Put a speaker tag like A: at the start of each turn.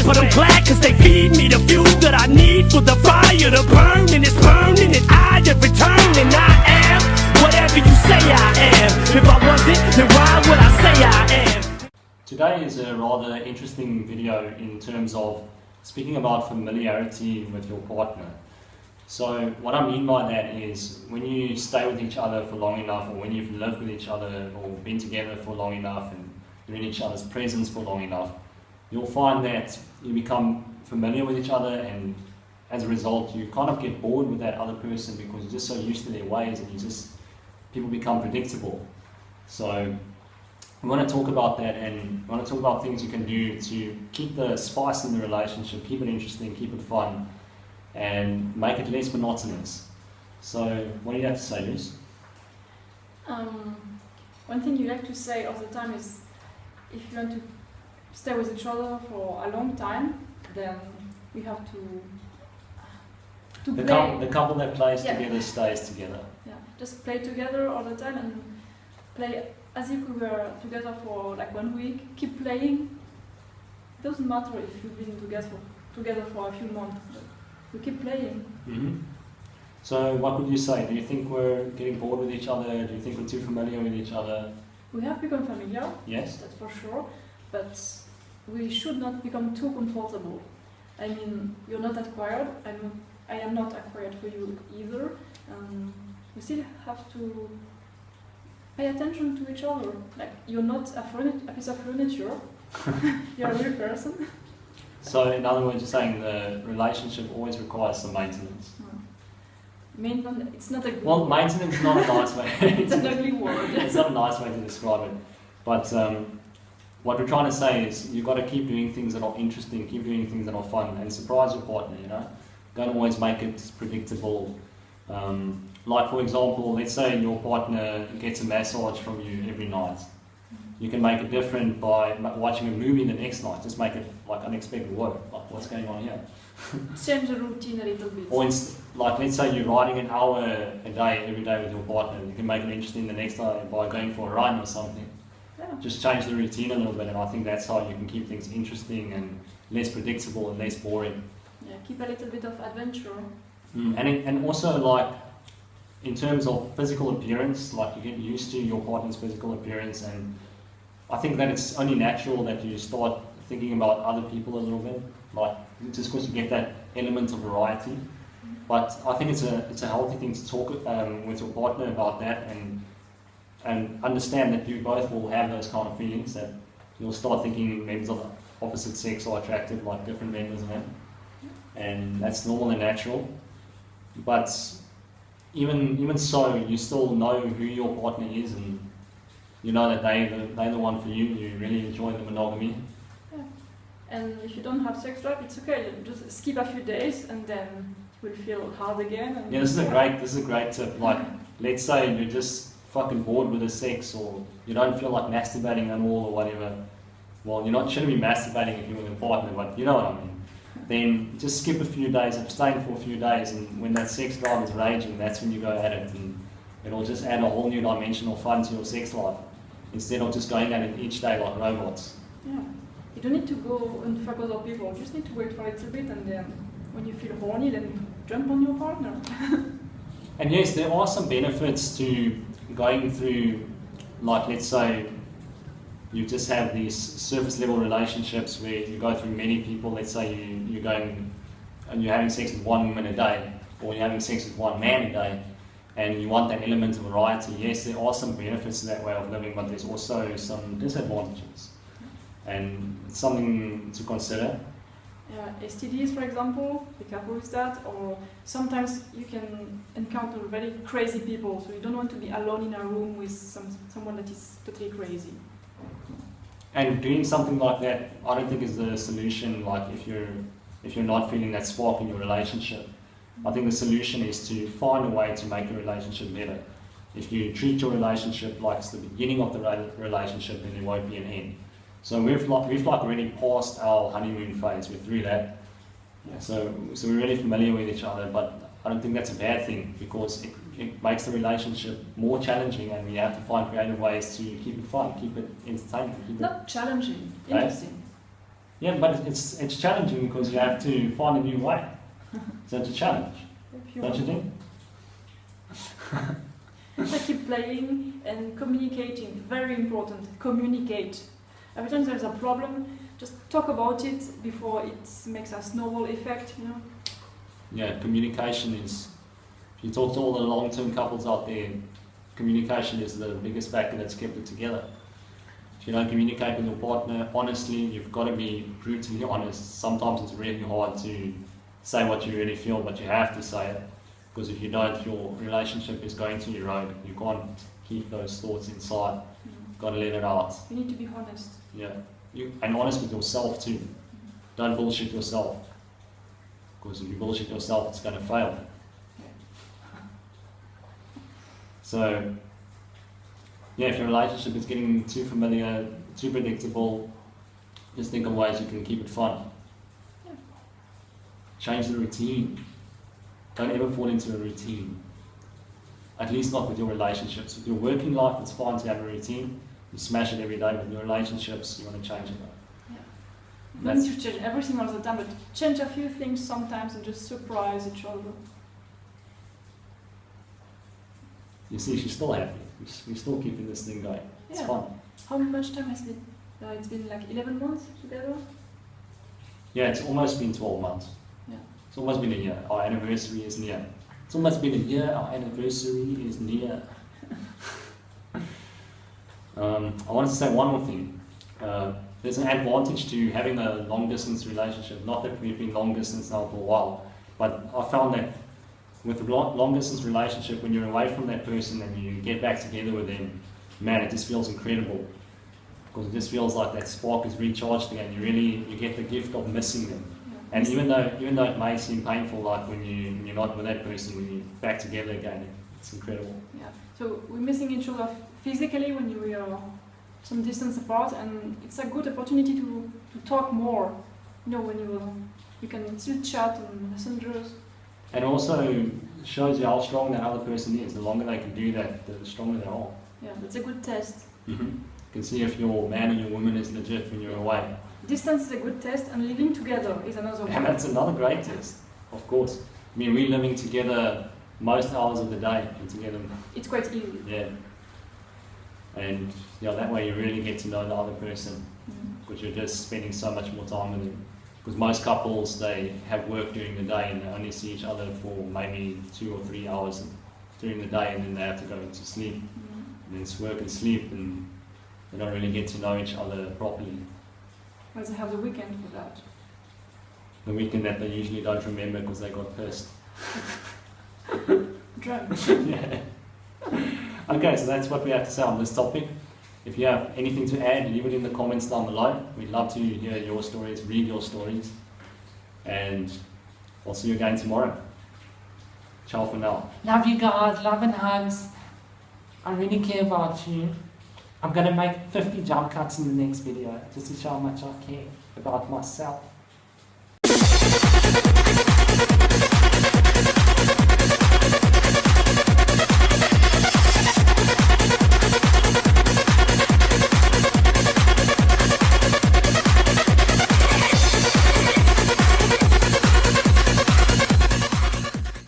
A: sweat. But I'm glad cause they feed me the fuel that I need for the fire to burn. And it's burning and I have returned. And I am whatever you say I am. If I wasn't, then why would I say I am?
B: Today is a rather interesting video in terms of speaking about familiarity with your partner. So what I mean by that is when you stay with each other for long enough, or when you've lived with each other or been together for long enough and you're in each other's presence for long enough, you'll find that you become familiar with each other, and as a result you kind of get bored with that other person because you're just so used to their ways, and people become predictable. So we want to talk about that, and we want to talk about things you can do to keep the spice in the relationship, keep it interesting, keep it fun, and make it less monotonous. So what do you have to say, Luce?
C: One thing you like to say all the time is if you want to stay with each other for a long time, then we have to play.
B: The couple that plays together stays together.
C: Yeah, just play together all the time and play as if we were together for like 1 week. Keep playing. It doesn't matter if you've been together for a few months. We keep playing.
B: Mm-hmm. So what would you say? Do you think we're getting bored with each other? Do you think we're too familiar with each other?
C: We have become familiar.
B: Yes.
C: That's for sure. But we should not become too comfortable. I mean, you're not acquired. I am not acquired for you either. We still have to pay attention to each other. Like, you're not a piece of furniture. You're a real person.
B: So in other words, you're saying the relationship always requires some maintenance.
C: Maintenance, it's not a good
B: Well,
C: word.
B: maintenance is not a nice way.
C: It's an ugly word.
B: It's not a nice way to describe it. But what we're trying to say is you've got to keep doing things that are interesting, keep doing things that are fun, and surprise your partner, you know? Don't always make it predictable. Like for example, let's say your partner gets a massage from you every night. You can make it different by watching a movie the next night. Just make it like unexpected. Whoa, like what's going on here?
C: Change the routine a little bit.
B: Or like let's say you're riding an hour a day every day with your partner. You can make it interesting the next day by going for a run or something.
C: Yeah.
B: Just change the routine a little bit, and I think that's how you can keep things interesting and less predictable and less boring.
C: Yeah, keep a little bit of adventure.
B: And also like in terms of physical appearance, like you get used to your partner's physical appearance, and I think that it's only natural that you start thinking about other people a little bit, like just because you get that element of variety. But I think it's a healthy thing to talk with your partner about that, and understand that you both will have those kind of feelings, that you'll start thinking members of the opposite sex are attractive like different members of them, and that's normal and natural. But even so, you still know who your partner is, and you know that they're the one for you. You really enjoy the monogamy.
C: Yeah. And if you don't have sex drive, it's okay. You just skip a few days, and then it will feel hard again. And
B: Yeah, this is a great tip. Like, let's say you're just fucking bored with the sex, or you don't feel like masturbating at all, or whatever. Well, shouldn't be masturbating if you're with a partner, but you know what I mean. Then just skip a few days, abstain for a few days, and when that sex drive is raging, that's when you go at it, and it'll just add a whole new dimension of fun to your sex life, instead of just going at it each day like robots.
C: Yeah. You don't need to go and fuck other people. You just need to wait for a little bit, and then when you feel horny, then jump on your partner.
B: And yes, there are some benefits to going through, like let's say you just have these surface level relationships where you go through many people. Let's say you're going and you're having sex with one woman a day, or you're having sex with one man a day, and you want that element of variety. Yes, there are some benefits to that way of living, but there's also some disadvantages, and it's something to consider.
C: STDs, for example, be careful with that. Or sometimes you can encounter very crazy people, so you don't want to be alone in a room with someone that is totally crazy.
B: And doing something like that, I don't think is the solution. Like if you're not feeling that spark in your relationship, I think the solution is to find a way to make your relationship better. If you treat your relationship like it's the beginning of the relationship, then there won't be an end. So we've already passed our honeymoon phase. We're through that. Yeah, so we're really familiar with each other, but I don't think that's a bad thing, because it makes the relationship more challenging, and we have to find creative ways to keep it fun, keep it entertaining.
C: Not challenging, interesting.
B: Yeah, but it's challenging because you have to find a new way. So it's a challenge, don't you think?
C: So keep playing and communicating. Very important. Communicate. Every time there's a problem, just talk about it before it makes a snowball effect. You know.
B: Yeah, communication is. If you talk to all the long-term couples out there, communication is the biggest factor that's kept it together. If you don't communicate with your partner honestly, you've got to be brutally honest. Sometimes it's really hard to say what you really feel, but you have to say it. Because if you don't, your relationship is going to erode. You can't keep those thoughts inside. You've got to let it out.
C: You need to be honest.
B: Yeah, and honest with yourself too. Don't bullshit yourself. Because if you bullshit yourself, it's going to fail. So, yeah, if your relationship is getting too familiar, too predictable, just think of ways you can keep it fun.
C: Yeah.
B: Change the routine. Don't ever fall into a routine. At least not with your relationships. With your working life, it's fine to have a routine. You smash it every day. With your relationships, you want to change it.
C: Yeah. You don't need to change everything all the time, but change a few things sometimes and just surprise each other.
B: You see, she's still happy. We're still keeping this thing going. It's fun.
C: How much time has it been? It's been like 11 months together?
B: Yeah, it's almost been 12 months.
C: Yeah.
B: It's almost been a year. Our anniversary is near. It's almost been a year. Our anniversary is near. I wanted to say one more thing. There's an advantage to having a long-distance relationship. Not that we've been long-distance now for a while, but I found that with a long-distance relationship, when you're away from that person and you get back together with them, man, it just feels incredible. Because it just feels like that spark is recharged again. You get the gift of missing them. Yeah. And even though it may seem painful, like when you're not with that person, when you're back together again, it's incredible.
C: Yeah. So we're missing each other physically when we are some distance apart, and it's a good opportunity to talk more. You know, when you can still chat on messengers. And
B: also shows you how strong that other person is. The longer they can do that, the stronger they are.
C: Yeah, that's a good test.
B: Mm-hmm. You can see if your man or your woman is legit when you're away.
C: Distance is a good test, and living together is another one.
B: And that's another great test, of course. I mean, we're living together most hours of the day. Together.
C: It's quite easy.
B: Yeah. And that way you really get to know the other person, because you're just spending so much more time with them. Because most couples, they have work during the day and they only see each other for maybe 2 or 3 hours during the day, and then they have to go to sleep. And then it's work and sleep, and they don't really get to know each other properly.
C: Well, they have the weekend for that.
B: The weekend that they usually don't remember because they got pissed.
C: Drunk.
B: Yeah. Okay, so that's what we have to say on this topic. If you have anything to add, leave it in the comments down below. We'd love to hear your stories, read your stories. And I'll see you again tomorrow. Ciao for now.
D: Love you guys, love and hugs. I really care about you. I'm going to make 50 jump cuts in the next video just to show how much I care about myself.